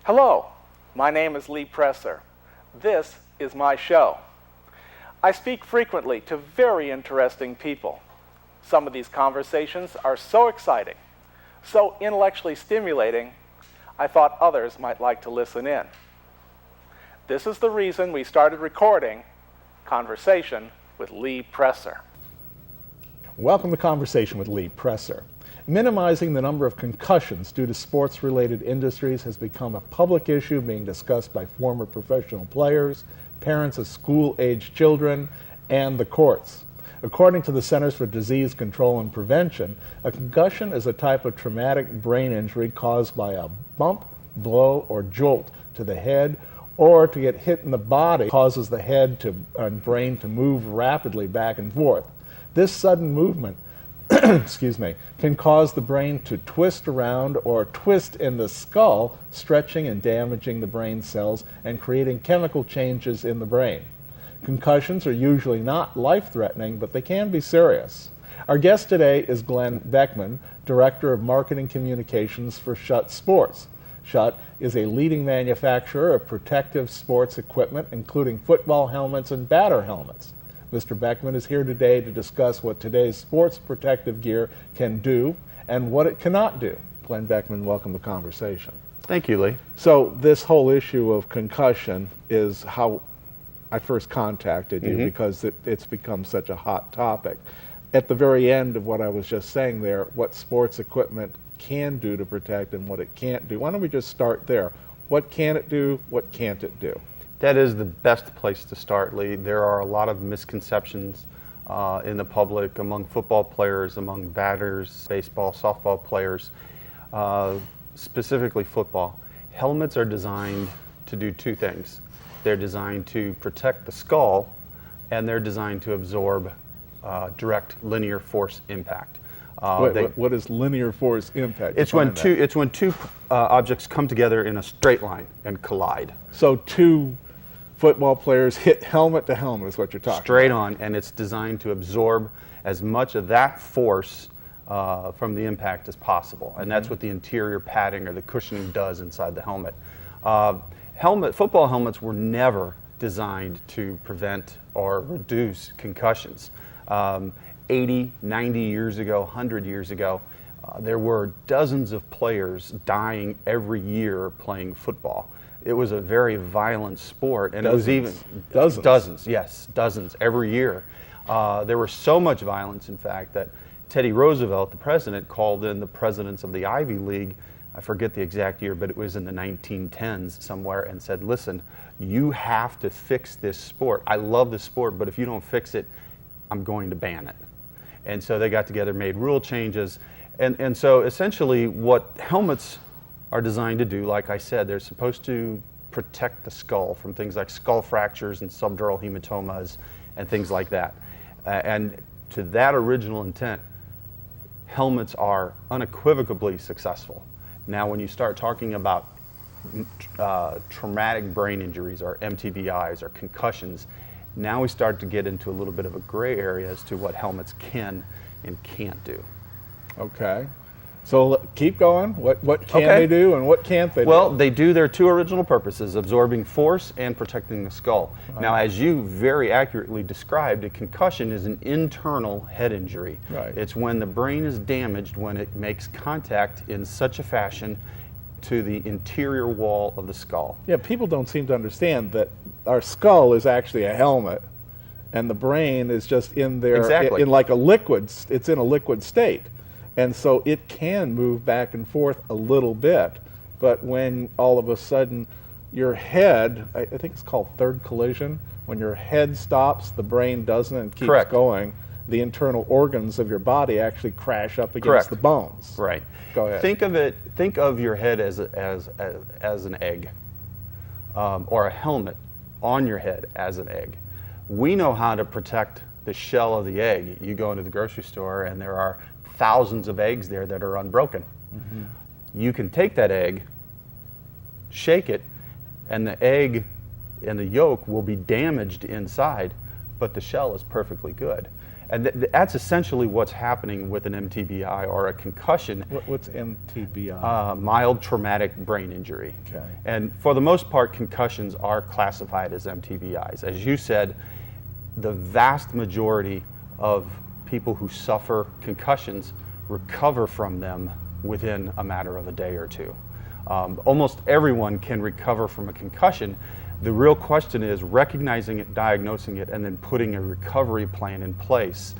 Hello, my name is Lee Presser. This is my show. I speak frequently to very interesting people. Some of these conversations are so exciting, so intellectually stimulating, I thought others might like to listen in. This is the reason we started recording Conversation with Lee Presser. Welcome to Conversation with Lee Presser. Minimizing the number of concussions due to sports-related industries has become a public issue being discussed by former professional players, parents of school-aged children, and the courts. According to the Centers for Disease Control and Prevention, a concussion is a type of traumatic brain injury caused by a bump, blow, or jolt to the head, or to get hit in the body causes the head and brain to move rapidly back and forth. This sudden movement can cause the brain to twist around or twist in the skull, stretching and damaging the brain cells and creating chemical changes in the brain. Concussions are usually not life-threatening, but they can be serious. Our guest today is Glenn Beckmann, Director of Marketing Communications for Schutt Sports. Schutt is a leading manufacturer of protective sports equipment, including football helmets and batter helmets. Mr. Beckmann is here today to discuss what today's sports protective gear can do and what it cannot do. Glenn Beckmann, welcome to Conversation. Thank you, Lee. So this whole issue of concussion is how I first contacted you because it's become such a hot topic. At the very end of what I was just saying there, what sports equipment can do to protect and what it can't do. Why don't we just start there? What can it do? What can't it do? That is the best place to start, Lee. There are a lot of misconceptions in the public, among football players, among batters, baseball, softball players, specifically football. Helmets are designed to do two things. They're designed to protect the skull, and they're designed to absorb direct linear force impact. What is linear force impact? It's when two objects come together in a straight line and collide. So two football players hit helmet to helmet is what you're talking Straight about. on, and it's designed to absorb as much of that force from the impact as possible. And that's what the interior padding or the cushioning does inside the helmet. Football helmets were never designed to prevent or reduce concussions. 80, 90 years ago, 100 years ago, there were dozens of players dying every year playing football. It was a very violent sport, and Dozens. it was even dozens every year. There was so much violence, in fact, that Teddy Roosevelt, the president, called in the presidents of the Ivy League. I forget the exact year, but it was in the 1910s somewhere, and said, listen, you have to fix this sport. I love this sport, but if you don't fix it, I'm going to ban it. And so they got together, made rule changes. And so essentially what helmets are designed to do, like I said, they're supposed to protect the skull from things like skull fractures and subdural hematomas and things like that. And to that original intent, helmets are unequivocally successful. Now when you start talking about traumatic brain injuries or MTBIs or concussions, now we start to get into a little bit of a gray area as to what helmets can and can't do. Okay. So keep going. What can they do and what can't they do? Well, they do their two original purposes, absorbing force and protecting the skull. Right. Now, as you very accurately described, a concussion is an internal head injury. Right. It's when the brain is damaged when it makes contact in such a fashion to the interior wall of the skull. Yeah, people don't seem to understand that our skull is actually a helmet and the brain is just in there in like a liquid, it's in a liquid state. And so it can move back and forth a little bit, but when all of a sudden your head, I think it's called third collision, when your head stops, the brain doesn't and keeps going, the internal organs of your body actually crash up against the bones. Right. Go ahead. Think of your head as an egg, or a helmet on your head as an egg. We know how to protect the shell of the egg. You go into the grocery store and there are thousands of eggs there that are unbroken. You can take that egg, shake it, and the egg and the yolk will be damaged inside, but the shell is perfectly good. And that's essentially what's happening with an MTBI or a concussion. What's MTBI? Mild traumatic brain injury. Okay. And for the most part, concussions are classified as MTBIs. As you said, the vast majority of people who suffer concussions recover from them within a matter of a day or two. Almost everyone can recover from a concussion. The real question is recognizing it, diagnosing it, and then putting a recovery plan in place.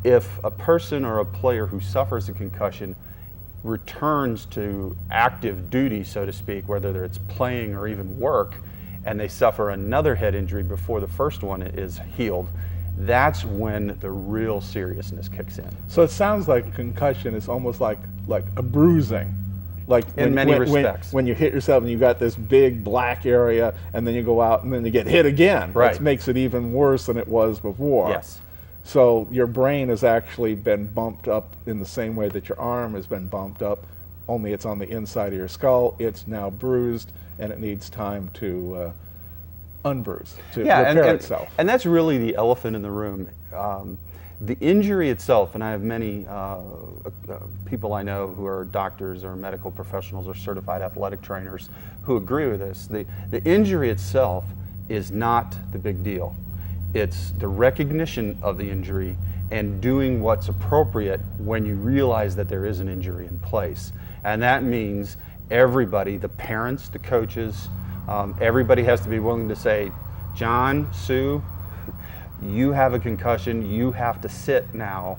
If a person or a player who suffers a concussion returns to active duty, so to speak, whether it's playing or even work, and they suffer another head injury before the first one is healed, that's when the real seriousness kicks in. So it sounds like concussion is almost like a bruising. Like in many respects. When you hit yourself and you got this big black area, and then you go out and then you get hit again. Right. That makes it even worse than it was before. Yes. So your brain has actually been bumped up in the same way that your arm has been bumped up, only it's on the inside of your skull. It's now bruised, and it needs time to unbruise, to repair itself. And that's really the elephant in the room. The injury itself, and I have many people I know who are doctors or medical professionals or certified athletic trainers who agree with this. The injury itself is not the big deal. It's the recognition of the injury and doing what's appropriate when you realize that there is an injury in place. And that means everybody, the parents, the coaches, everybody has to be willing to say, John, Sue, you have a concussion, you have to sit now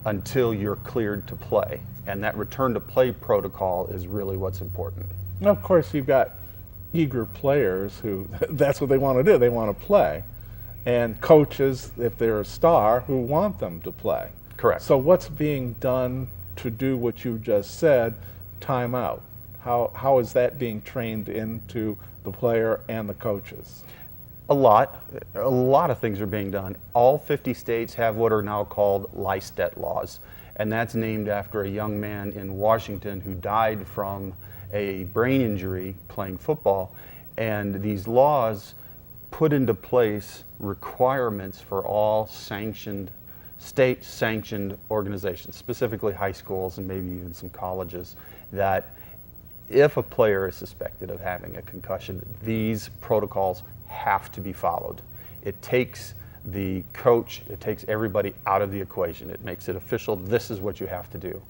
until you're cleared to play. And that return to play protocol is really what's important. And of course, you've got eager players who, that's what they want to do, they want to play. And coaches, if they're a star, who want them to play. Correct. So what's being done to do what you just said, time out? How is that being trained into the player and the coaches? A lot of things are being done. All 50 states have what are now called Lystet laws, and that's named after a young man in Washington who died from a brain injury playing football. And these laws put into place requirements for all state-sanctioned organizations, specifically high schools and maybe even some colleges, that if a player is suspected of having a concussion, these protocols have to be followed. It takes the coach, it takes everybody out of the equation. It makes it official. This is what you have to do.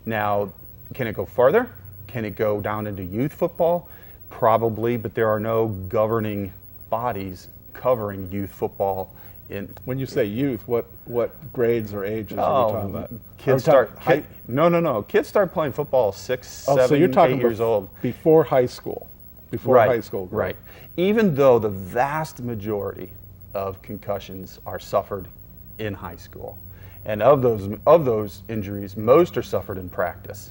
Now, can it go farther? Can it go down into youth football? Probably, but there are no governing bodies covering youth football. When you say youth, what grades or ages are we talking about? Kids start playing football 6, 7, so you're talking 8 years old. Before high school. Before Right, high school grade. right. Even though the vast majority of concussions are suffered in high school, and of those injuries, most are suffered in practice.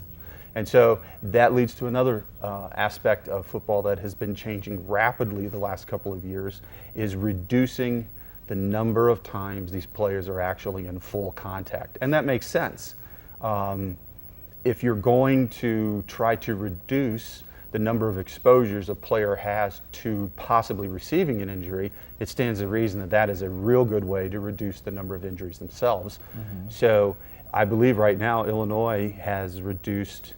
And so that leads to another aspect of football that has been changing rapidly the last couple of years, is reducing the number of times these players are actually in full contact. And that makes sense. If you're going to try to reduce the number of exposures a player has to possibly receiving an injury, it stands to reason that that is a real good way to reduce the number of injuries themselves. Mm-hmm. So I believe right now Illinois has reduced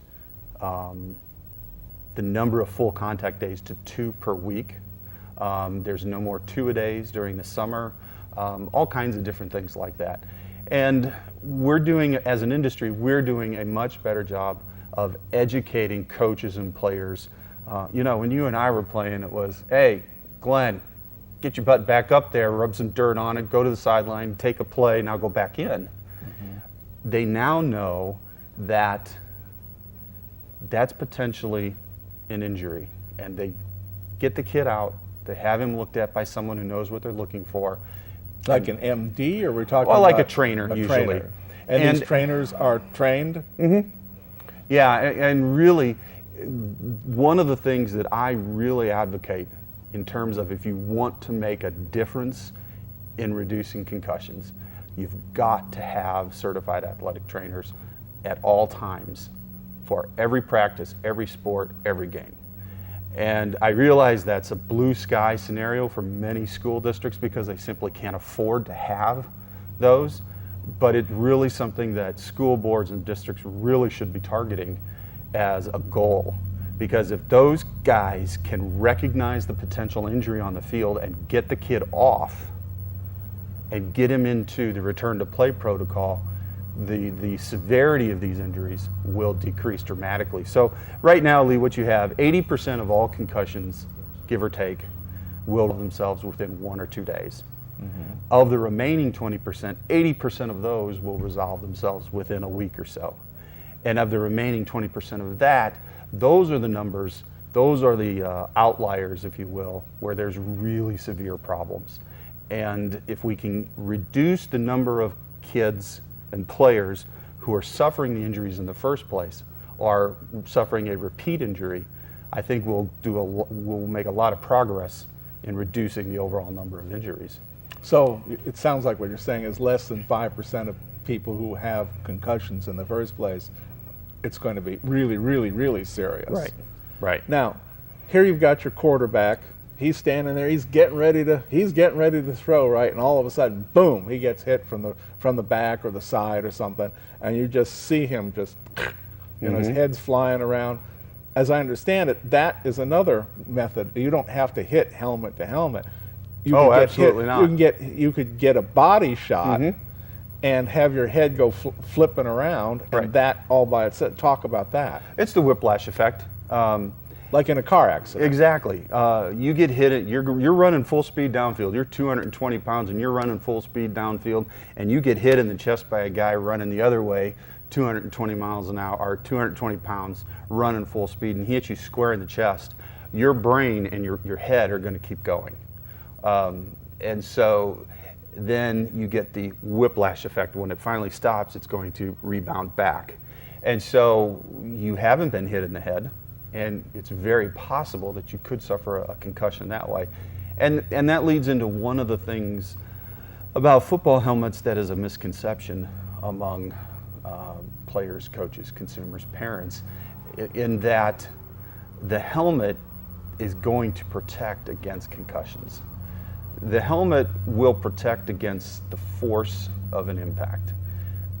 the number of full contact days to 2 per week. There's no more 2-a-days during the summer, all kinds of different things like that. And we're doing, as an industry, we're doing a much better job of educating coaches and players. When you and I were playing, it was, hey, Glenn, get your butt back up there, rub some dirt on it, go to the sideline, take a play, now go back in. Mm-hmm. They now know that that's potentially an injury, and they get the kid out, they have him looked at by someone who knows what they're looking for. Like an MD, or we're talking well, about like a trainer, usually. Trainer. And these trainers are trained? Mm-hmm. Yeah, and really, one of the things that I really advocate in terms of if you want to make a difference in reducing concussions, you've got to have certified athletic trainers at all times for every practice, every sport, every game. And I realize that's a blue sky scenario for many school districts because they simply can't afford to have those. but it's really something that school boards and districts really should be targeting as a goal. Because if those guys can recognize the potential injury on the field and get the kid off and get him into the return to play protocol, the severity of these injuries will decrease dramatically. So right now, Lee, what you have, 80% of all concussions, give or take, will themselves within 1 or 2 days. Of the remaining 20%, 80% of those will resolve themselves within a week or so. And of the remaining 20% of that, those are the numbers, those are the outliers, if you will, where there's really severe problems. And if we can reduce the number of kids and players who are suffering the injuries in the first place or suffering a repeat injury, I think we'll make a lot of progress in reducing the overall number of injuries. So it sounds like what you're saying is less than 5% of people who have concussions in the first place, it's going to be really, really, really serious. Right. Now, here you've got your quarterback. He's standing there. He's getting ready to throw, right? And all of a sudden, boom! He gets hit from the back or the side or something, and you just see him just, his head's flying around. As I understand it, that is another method. You don't have to hit helmet to helmet. Absolutely not. You could get a body shot and have your head go flipping around, and that all by itself. Talk about that. It's the whiplash effect. Like in a car accident. Exactly. You get hit, you're running full speed downfield. You're 220 pounds and you're running full speed downfield, and you get hit in the chest by a guy running the other way, 220 miles an hour, or 220 pounds, running full speed, and he hits you square in the chest. Your brain and your head are going to keep going. And so then you get the whiplash effect. When it finally stops, it's going to rebound back. And so you haven't been hit in the head, and it's very possible that you could suffer a concussion that way. And that leads into one of the things about football helmets that is a misconception among players, coaches, consumers, parents, in that the helmet is going to protect against concussions. The helmet will protect against the force of an impact.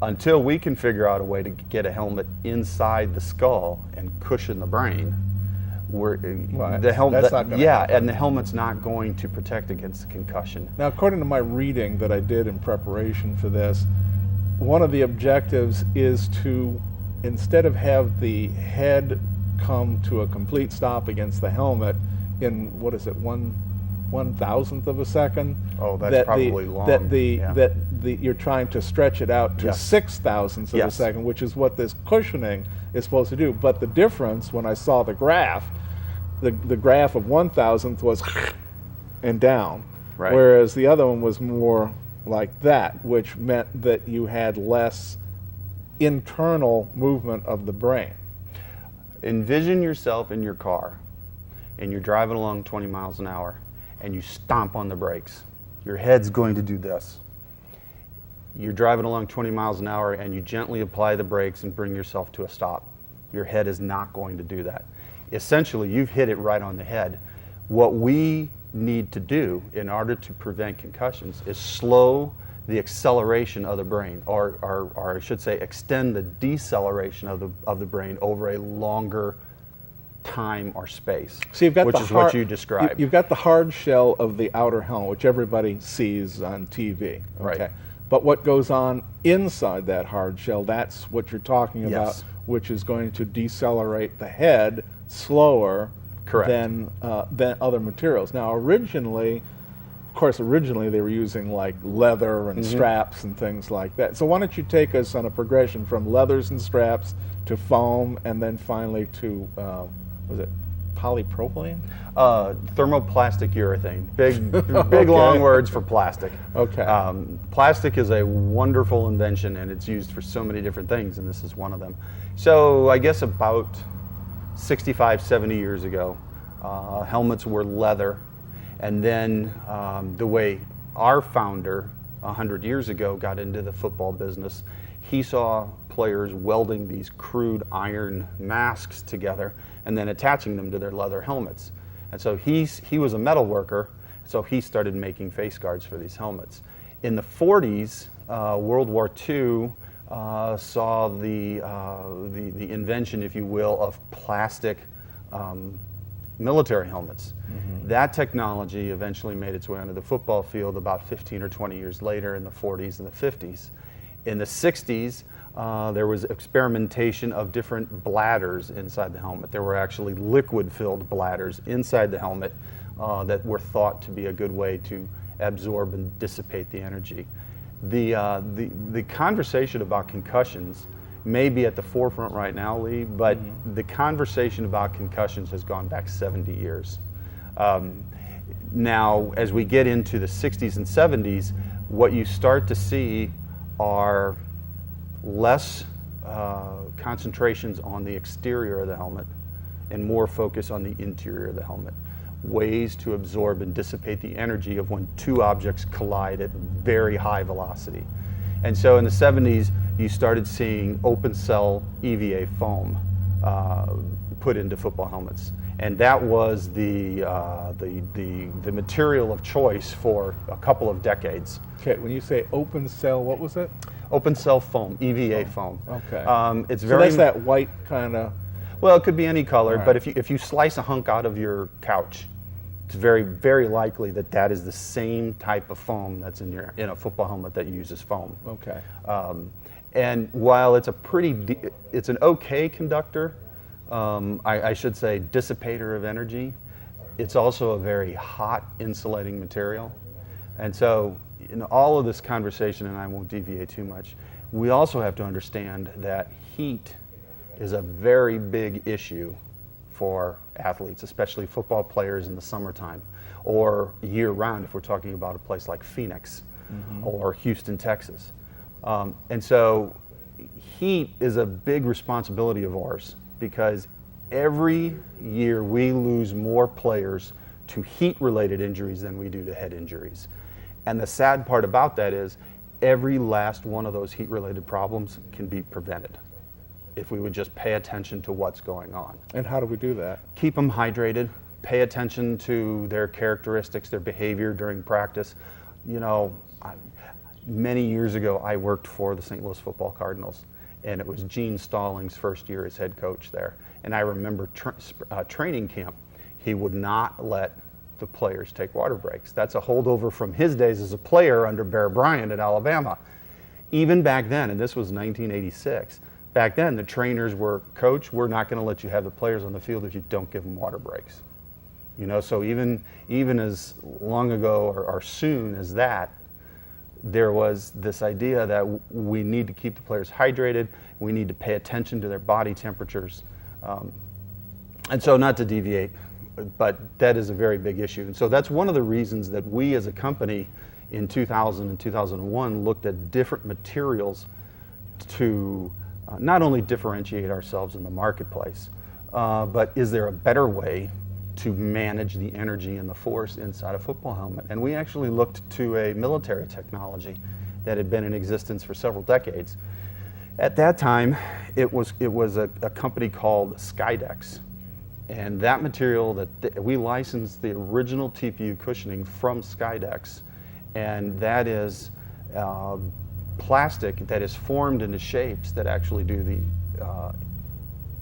Until we can figure out a way to get a helmet inside the skull and cushion the brain, the helmet's not going to protect against the concussion. Now, according to my reading that I did in preparation for this, one of the objectives is to, instead of have the head come to a complete stop against the helmet in, what is it, 1/1000th of a second. Oh, that's probably long. That you're trying to stretch it out to 6/1000ths of a second, which is what this cushioning is supposed to do. But the difference, when I saw the graph, the graph of 1/1000th was and down, whereas the other one was more like that, which meant that you had less internal movement of the brain. Envision yourself in your car, and you're driving along 20 miles an hour, and you stomp on the brakes. Your head's going to do this. You're driving along 20 miles an hour, and you gently apply the brakes and bring yourself to a stop. Your head is not going to do that. Essentially, you've hit it right on the head. What we need to do in order to prevent concussions is slow the acceleration of the brain, or I should say extend the deceleration of the brain over a longer time or space, so you've got which is what you described. You've got the hard shell of the outer helmet, which everybody sees on TV. Okay. Right. But what goes on inside that hard shell, that's what you're talking about, Yes. which is going to decelerate the head slower than other materials. Now, originally they were using like leather and straps and things like that. So why don't you take us on a progression from leathers and straps to foam, and then finally to, was it polypropylene? Thermoplastic urethane. Big long words for plastic. Okay. Plastic is a wonderful invention, and it's used for so many different things, and this is one of them. So I guess about 65, 70 years ago, helmets were leather. And then the way our founder 100 years ago got into the football business, he saw players welding these crude iron masks together and then attaching them to their leather helmets. And so he was a metal worker, so he started making face guards for these helmets. In the 40s, World War II saw the invention, if you will, of plastic military helmets. That technology eventually made its way onto the football field about 15 or 20 years later in the 40s and the 50s. In the 60s, there was experimentation of different bladders inside the helmet. There were actually liquid-filled bladders inside the helmet that were thought to be a good way to absorb and dissipate the energy. The conversation about concussions may be at the forefront right now, Lee, but the conversation about concussions has gone back 70 years. Now, as we get into the 60s and 70s, what you start to see are less concentrations on the exterior of the helmet and more focus on the interior of the helmet. Ways to absorb and dissipate the energy of when two objects collide at very high velocity. And so in the 70s, you started seeing open cell EVA foam put into football helmets. And that was the material of choice for a couple of decades. Okay, when you say open cell, what was it? Open cell foam, EVA foam. Okay. It's So very that's that white kind of... well, it could be any color, All but right. if you slice a hunk out of your couch, it's very, very likely that that is the same type of foam that's in a football helmet that uses foam. Okay. And while it's it's an okay conductor, I should say dissipator of energy, it's also a very hot insulating material. And so in all of this conversation, and I won't deviate too much, we also have to understand that heat is a very big issue for athletes, especially football players in the summertime or year-round if we're talking about a place like Phoenix or Houston, Texas. And so heat is a big responsibility of ours because every year we lose more players to heat-related injuries than we do to head injuries. And the sad part about that is every last one of those heat-related problems can be prevented if we would just pay attention to what's going on. And how do we do that? Keep them hydrated, pay attention to their characteristics, their behavior during practice. You know, many years ago, I worked for the St. Louis Football Cardinals, and it was Gene Stallings' first year as head coach there. And I remember training camp, he would not let the players take water breaks. That's a holdover from his days as a player under Bear Bryant at Alabama. Even back then, and this was 1986, back then the trainers were, Coach, we're not going to let you have the players on the field if you don't give them water breaks. You know, so even as long ago or soon as that, there was this idea that we need to keep the players hydrated, we need to pay attention to their body temperatures. And so not to deviate, but that is a very big issue. And so that's one of the reasons that we as a company in 2000 and 2001 looked at different materials to not only differentiate ourselves in the marketplace, but is there a better way to manage the energy and the force inside a football helmet? And we actually looked to a military technology that had been in existence for several decades. At that time, it was a company called Skydex. And that material that we licensed the original TPU cushioning from Skydex, and that is plastic that is formed into shapes that actually do the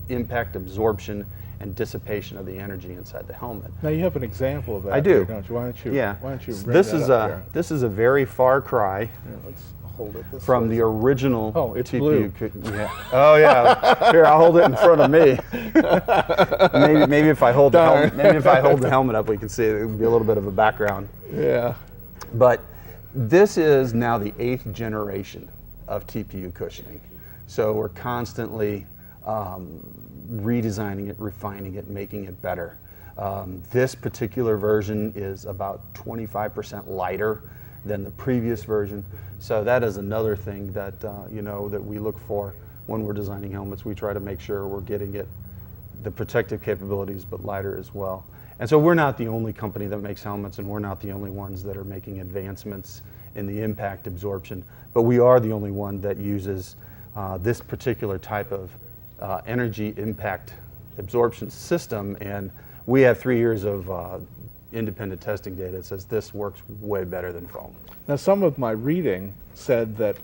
impact absorption and dissipation of the energy inside the helmet. Now you have an example of that. I do. There, don't you? Why don't you? Yeah. Why don't you bring This that is up a here? this is a very far cry Here, let's hold it this from way. the original Oh, it's TPU. blue. Yeah. Oh yeah. Here, I'll hold it in front of me. maybe if I hold the Darn. helmet, maybe if I hold the helmet up, we can see it. It'll be a little bit of a background. Yeah. But this is now the 8th generation of TPU cushioning. So we're constantly redesigning it, refining it, making it better. This particular version is about 25% lighter than the previous version. So that is another thing that you know, that we look for when we're designing helmets. We try to make sure we're getting it the protective capabilities, but lighter as well. And so we're not the only company that makes helmets, and we're not the only ones that are making advancements in the impact absorption, but we are the only one that uses this particular type of energy impact absorption system. And we have 3 years of independent testing data that says this works way better than foam. Now, some of my reading said that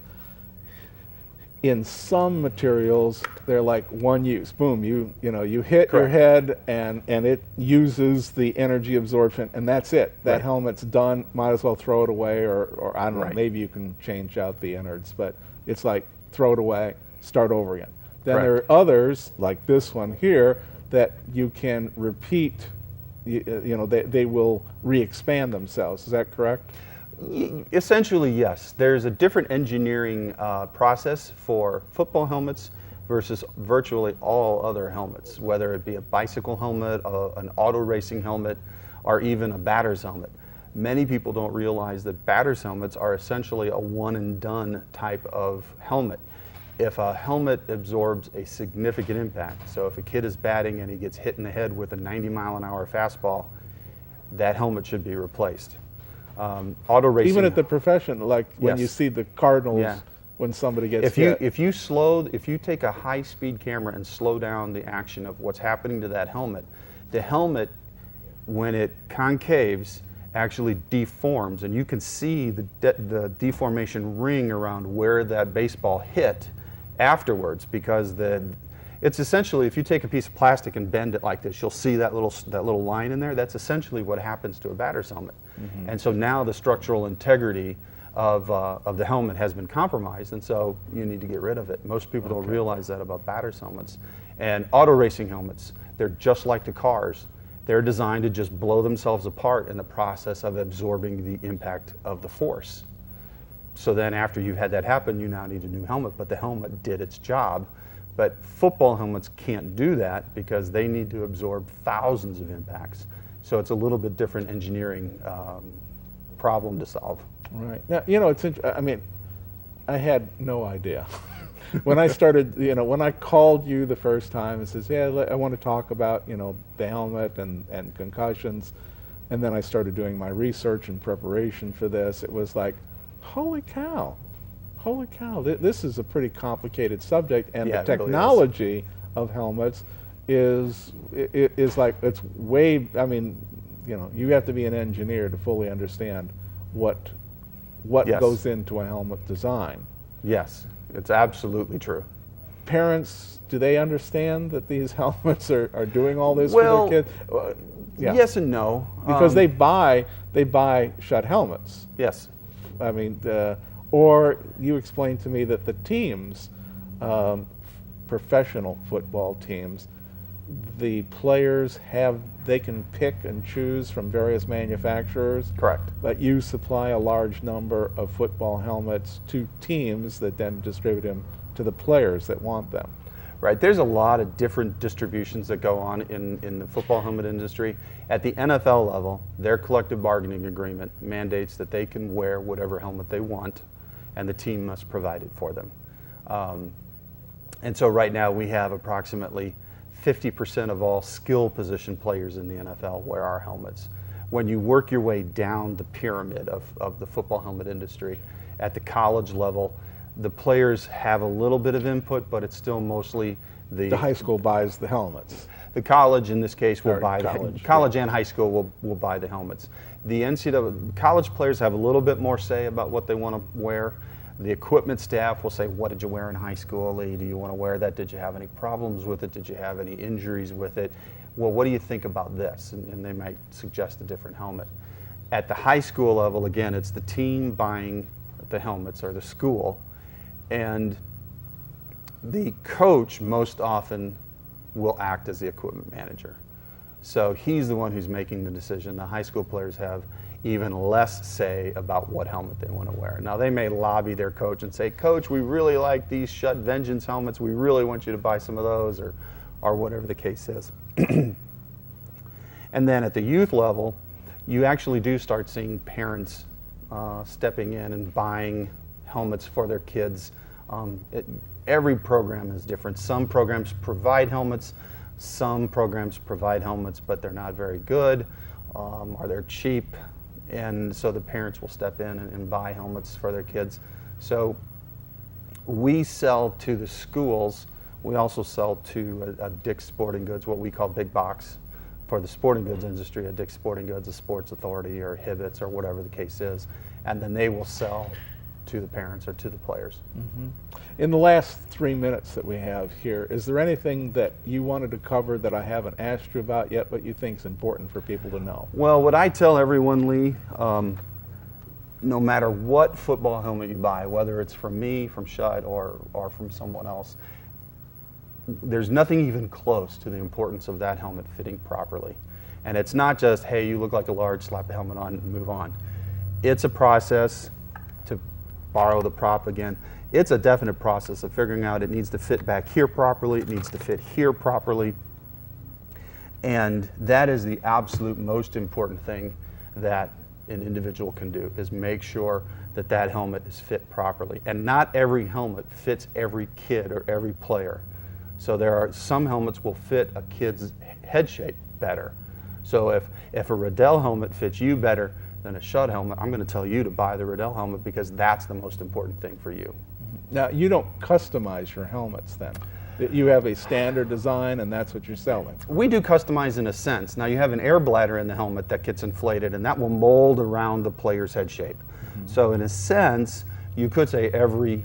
in some materials, they're like one use. Boom, you hit your Correct. head and it uses the energy absorption, and that's it. That Right. helmet's done. Might as well throw it away, or I don't know, Right. maybe you can change out the innards, but it's like throw it away, start over again. Then there are Correct. others, like this one here, that you can repeat. They will re-expand themselves. Is that correct? Essentially, yes. There's a different engineering process for football helmets versus virtually all other helmets, whether it be a bicycle helmet, an auto racing helmet, or even a batter's helmet. Many people don't realize that batter's helmets are essentially a one and done type of helmet. If a helmet absorbs a significant impact, so if a kid is batting and he gets hit in the head with a 90-mile-an-hour fastball, that helmet should be replaced. Auto racing. Even at the profession, like when you Yes. see the Cardinals, Yeah. when somebody gets If you hit. if you take a high-speed camera and slow down the action of what's happening to that helmet, the helmet, when it concaves, actually deforms, and you can see the deformation ring around where that baseball hit afterwards, because it's essentially, if you take a piece of plastic and bend it like this, you'll see that little line in there. That's essentially what happens to a batter's helmet. And so now the structural integrity of the helmet has been compromised, and so you need to get rid of it. Most people don't realize that about batter's helmets. And auto racing helmets, they're just like the cars. They're designed to just blow themselves apart in the process of absorbing the impact of the force. So then after you've had that happen, you now need a new helmet, but the helmet did its job. But football helmets can't do that because they need to absorb thousands of impacts. So it's a little bit different engineering problem to solve. Right. Now, it's I mean, I had no idea. When I started, when I called you the first time and says, yeah, I want to talk about, the helmet and concussions, and then I started doing my research and preparation for this, it was like, holy cow, this is a pretty complicated subject, and Yeah, the it really is. technology of helmets is like, it's way, I mean, you have to be an engineer to fully understand what Yes. goes into a helmet design. Yes, it's absolutely true. Parents, do they understand that these helmets are doing all this Well, for their kids? Yeah. Yes and no. Because they buy Schutt helmets. Yes. I mean, or you explained to me that the teams, professional football teams, the players they can pick and choose from various manufacturers. Correct. But you supply a large number of football helmets to teams that then distribute them to the players that want them. Right, there's a lot of different distributions that go on in the football helmet industry. At the NFL level, their collective bargaining agreement mandates that they can wear whatever helmet they want, and the team must provide it for them. And so right now we have approximately 50% of all skill position players in the NFL wear our helmets. When you work your way down the pyramid of the football helmet industry, at the college level, the players have a little bit of input, but it's still mostly The high school buys the helmets. the college, in this case, will Or buy college, and high school will buy the helmets. The NCAA college players have a little bit more say about what they want to wear. The equipment staff will say, "What did you wear in high school, Lee? Do you want to wear that? Did you have any problems with it? Did you have any injuries with it? Well, what do you think about this?" And they might suggest a different helmet. At the high school level, again, it's the team buying the helmets, or the school, and the coach most often will act as the equipment manager. So he's the one who's making the decision. The high school players have even less say about what helmet they want to wear. Now, they may lobby their coach and say, "Coach, we really like these Schutt Vengeance helmets. We really want you to buy some of those," or whatever the case is. And then at the youth level, you actually do start seeing parents stepping in and buying helmets for their kids. Every program is different. Some programs provide helmets, some programs provide helmets, but they're not very good, or they're cheap, and so the parents will step in and buy helmets for their kids. So we sell to the schools. We also sell to Dick's Sporting Goods, what we call big box for the sporting goods industry at Dick's Sporting Goods, a Sports Authority or Hibbett's or whatever the case is, and then they will sell to the parents or to the players. In the last 3 minutes that we have here, is there anything that you wanted to cover that I haven't asked you about yet, but you think is important for people to know? Well, what I tell everyone, Lee, no matter what football helmet you buy, whether it's from me, from Schutt, or from someone else, there's nothing even close to the importance of that helmet fitting properly. And it's not just, hey, you look like a large, slap the helmet on and move on. It's a process, to borrow the prop again, it's a definite process of figuring out it needs to fit back here properly, it needs to fit here properly. And that is the absolute most important thing that an individual can do, is make sure that that helmet is fit properly. And not every helmet fits every kid or every player. So there are some helmets will fit a kid's head shape better. So if a Riddell helmet fits you better than a Schutt helmet, I'm going to tell you to buy the Riddell helmet because that's the most important thing for you. Now, you don't customize your helmets then? You have a standard design and that's what you're selling? We do customize in a sense. Now you have an air bladder in the helmet that gets inflated and that will mold around the player's head shape. So in a sense, you could say every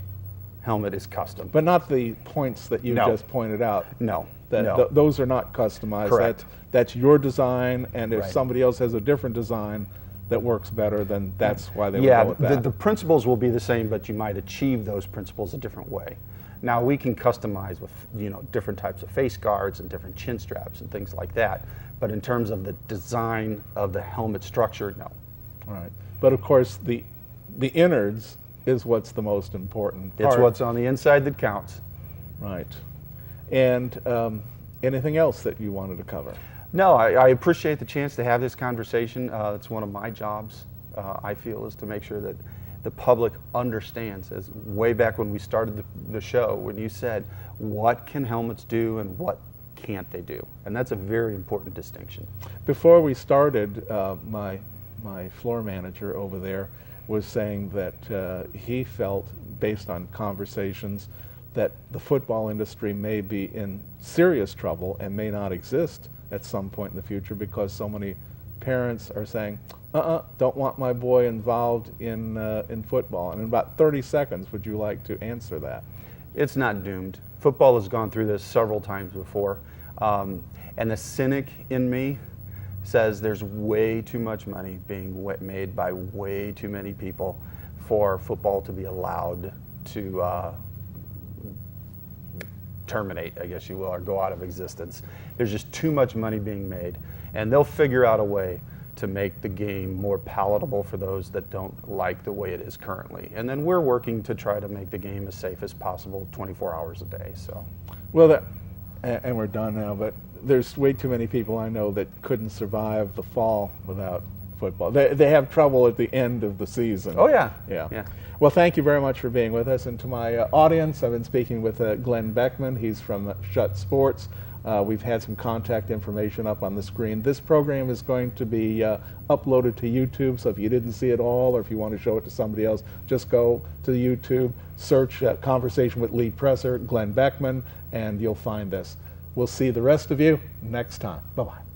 helmet is custom. But not the points that you just pointed out. No. Those are not customized. Correct. That's your design, and if Right. somebody else has a different design that works better, then that's why they would go with that. The principles will be the same, but you might achieve those principles a different way. Now we can customize with different types of face guards and different chin straps and things like that. But in terms of the design of the helmet structure, no. All right. But of course, the innards is what's the most important part. It's what's on the inside that counts. Right. And anything else that you wanted to cover? No, I appreciate the chance to have this conversation. It's one of my jobs, I feel, is to make sure that the public understands, as way back when we started the show, when you said, what can helmets do and what can't they do? And that's a very important distinction. Before we started, my floor manager over there was saying that he felt, based on conversations, that the football industry may be in serious trouble and may not exist at some point in the future because so many parents are saying, don't want my boy involved in football. And in about 30 seconds, would you like to answer that? It's not doomed. Football has gone through this several times before. And the cynic in me says there's way too much money being made by way too many people for football to be allowed to terminate, I guess you will, or go out of existence. There's just too much money being made, and they'll figure out a way to make the game more palatable for those that don't like the way it is currently. And then we're working to try to make the game as safe as possible 24 hours a day. So, well, and we're done now, but there's way too many people I know that couldn't survive the fall without football. They have trouble at the end of the season. oh yeah. Yeah. Well, thank you very much for being with us. And to my audience, I've been speaking with Glenn Beckmann. He's from Schutt Sports. We've had some contact information up on the screen. This program is going to be uploaded to YouTube, so if you didn't see it all or if you want to show it to somebody else, just go to the YouTube, search Conversation with Lee Presser, Glenn Beckmann, and you'll find this. We'll see the rest of you next time. Bye-bye.